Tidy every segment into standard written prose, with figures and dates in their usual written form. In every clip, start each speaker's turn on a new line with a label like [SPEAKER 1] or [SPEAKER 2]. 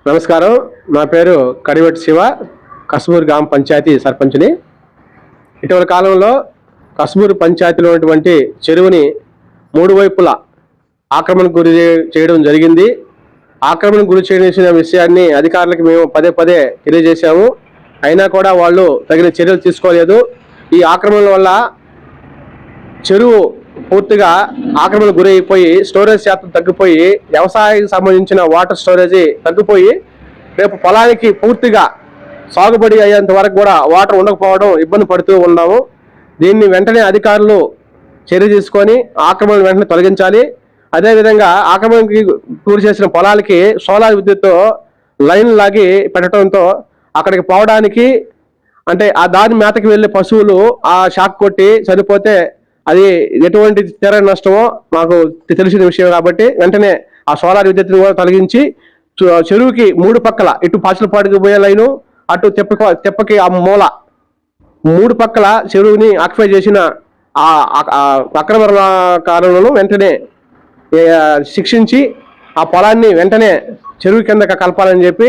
[SPEAKER 1] నమస్కారం. నా పేరు కడివెట్టి శివ, కస్మూరు గ్రామ పంచాయతీ సర్పంచ్ని. ఇటీవల కాలంలో కస్మూరు పంచాయతీలో ఉన్నటువంటి చెరువుని మూడు వైపులా ఆక్రమణకు గురి చేయడం జరిగింది. ఆక్రమణకు గురి చేసిన విషయాన్ని అధికారులకు మేము పదే పదే తెలియజేశాము. అయినా కూడా వాళ్ళు తగిన చర్యలు తీసుకోలేదు. ఈ ఆక్రమణల వల్ల చెరువు పూర్తిగా ఆక్రమణకు గురైపోయి స్టోరేజ్ శాతం తగ్గిపోయి వ్యవసాయానికి సంబంధించిన వాటర్ స్టోరేజీ తగ్గిపోయి రేపు పొలానికి పూర్తిగా సాగుబడి అయ్యేంత వరకు కూడా వాటర్ ఉండకపోవడం ఇబ్బంది పడుతూ ఉన్నాము. దీన్ని వెంటనే అధికారులు చర్య తీసుకొని ఆక్రమణ వెంటనే తొలగించాలి. అదేవిధంగా ఆక్రమణకి గురి చేసిన పొలాలకి సోలార్ విద్యుత్తో లైన్ లాగి పెట్టడంతో అక్కడికి పోవడానికి అంటే ఆ దాని మేతకి వెళ్ళే పశువులు ఆ షాక్ కొట్టి చనిపోతే అది ఎటువంటి తీర నష్టమో మాకు తెలిసిన విషయం కాబట్టి వెంటనే ఆ సోలార్ విద్యుత్తును కూడా తొలగించి చెరువుకి మూడు పక్కల ఇటు పాచిలపాటికి పోయే లైను, అటు తెప్పకి ఆ మూల మూడు పక్కల చెరువుని ఆక్యుపై చేసిన ఆ అక్రమకారులను వెంటనే శిక్షించి ఆ పొలాన్ని వెంటనే చెరువు కింద కలపాలని చెప్పి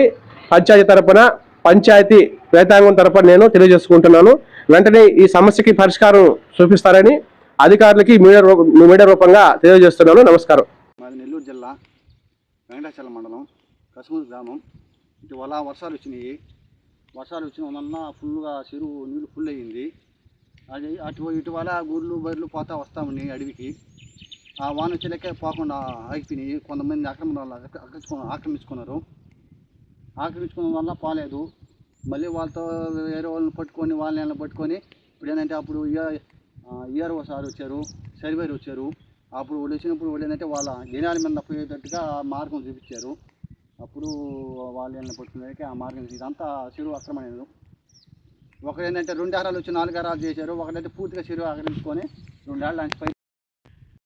[SPEAKER 1] పంచాయతీ తరపున పంచాయతీ రైతాంగం తరపున నేను తెలియజేసుకుంటున్నాను. వెంటనే ఈ సమస్యకి పరిష్కారం చూపిస్తారని అధికారులకి మీడియా రూపంగా తెలియజేస్తున్నాను. నమస్కారం.
[SPEAKER 2] మాది నెల్లూరు జిల్లా వెంకటాచలం మండలం కస్మూరు గ్రామం. ఇటీవల వర్షాలు వచ్చినాయి. వర్షాలు వచ్చిన వలన ఫుల్గా చెరువు నీళ్ళు ఫుల్ అయ్యింది. అది ఇటీవల గూర్లు బర్రెలు పోతా వస్తూ ఉన్నాయి అడవికి. ఆ వాన వచ్చేలకే పోకుండా ఆగిపోయినాయి. కొంతమంది ఆక్రమించుకున్న వల్ల పోలేదు. మళ్ళీ వాళ్ళతో వేరే వాళ్ళని పట్టుకొని వాళ్ళని పట్టుకొని ఇప్పుడు ఏంటంటే అప్పుడు ఈఆర్ఓ సార్ వచ్చారు, సర్వేరు వచ్చారు. అప్పుడు వాళ్ళు వచ్చినప్పుడు వాళ్ళు ఏంటంటే వాళ్ళ జనాల మీద పోయేటట్టుగా మార్గం చూపించారు. అప్పుడు వాళ్ళని పట్టుకునేకి ఆ మార్గం ఇదంతా చెరువు అక్రమమైనది. ఒకరు ఏంటంటే 2 ఎకరాలు వచ్చి 4 ఎకరాలు చేశారు. ఒకటైతే పూర్తిగా చెరువు ఆక్రమించుకొని 2 ఏళ్ళ